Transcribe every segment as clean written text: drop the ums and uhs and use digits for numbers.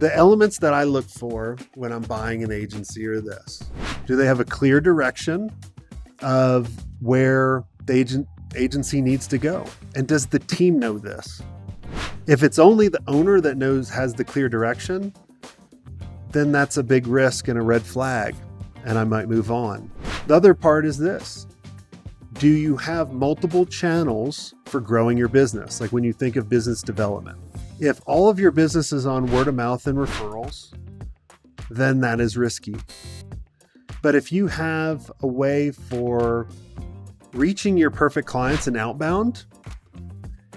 The elements that I look for when I'm buying an agency are this. Do they have a clear direction of where the agency needs to go? And does the team know this? If it's only the owner that has the clear direction, then that's a big risk and a red flag, and I might move on. The other part is this. Do you have multiple channels for growing your business? Like when you think of business development. If all of your business is on word of mouth and referrals, then that is risky. But if you have a way for reaching your perfect clients and outbound,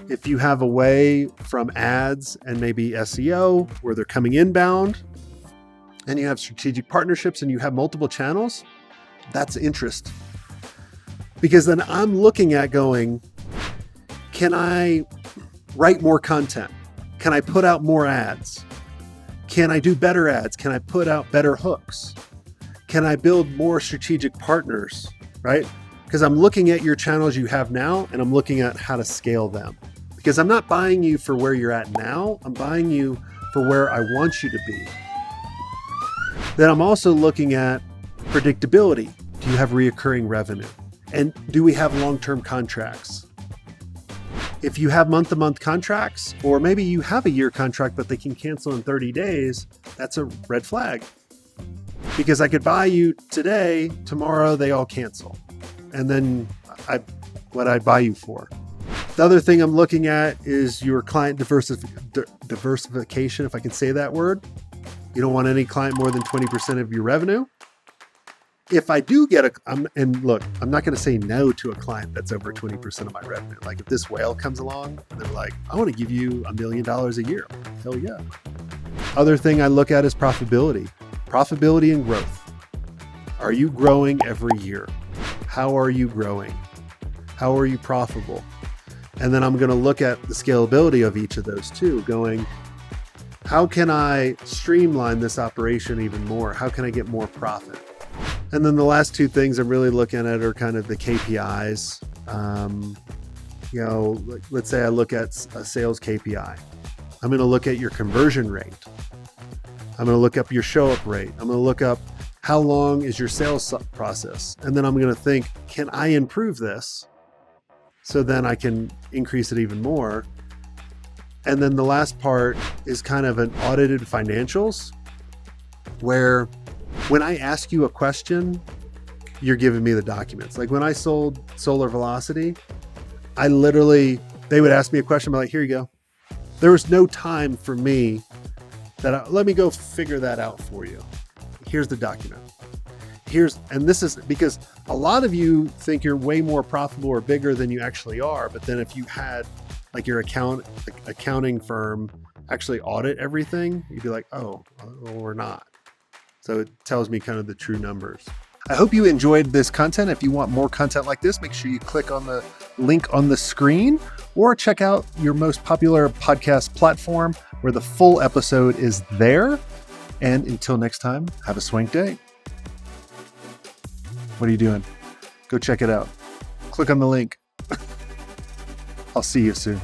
if you have a way from ads and maybe SEO where they're coming inbound, and you have strategic partnerships and you have multiple channels, that's interest. Because then I'm looking at going, can I write more content? Can I put out more ads? Can I do better ads? Can I put out better hooks? Can I build more strategic partners, right? Because I'm looking at your channels you have now and I'm looking at how to scale them. Because I'm not buying you for where you're at now, I'm buying you for where I want you to be. Then I'm also looking at predictability. Do you have reoccurring revenue? And do we have long-term contracts? If you have month-to-month contracts, or maybe you have a year contract, but they can cancel in 30 days, that's a red flag. Because I could buy you today, tomorrow they all cancel. And then what I buy you for. The other thing I'm looking at is your client diversification, if I can say that word. You don't want any client more than 20% of your revenue. If I do get and look, I'm not going to say no to a client that's over 20% of my revenue. Like if this whale comes along and they're like, I want to give you $1 million a year. Hell yeah. Other thing I look at is profitability and growth. Are you growing every year? How are you growing? How are you profitable? And then I'm going to look at the scalability of each of those too, going, how can I streamline this operation even more? How can I get more profit? And then the last two things I'm really looking at are kind of the KPIs. Let's say I look at a sales KPI. I'm going to look at your conversion rate. I'm going to look up your show up rate. I'm going to look up how long is your sales process. And then I'm going to think, can I improve this? So then I can increase it even more. And then the last part is kind of an audited financials, where when I ask you a question, you're giving me the documents. Like when I sold Solar Velocity, they would ask me a question, I'm like, here you go. There was no time for me let me go figure that out for you. Here's the document. And this is because a lot of you think you're way more profitable or bigger than you actually are. But then if you had like your accounting firm actually audit everything, you'd be like, oh, well, we're not. So it tells me kind of the true numbers. I hope you enjoyed this content. If you want more content like this, make sure you click on the link on the screen or check out your most popular podcast platform where the full episode is there. And until next time, have a swank day. What are you doing? Go check it out. Click on the link. I'll see you soon.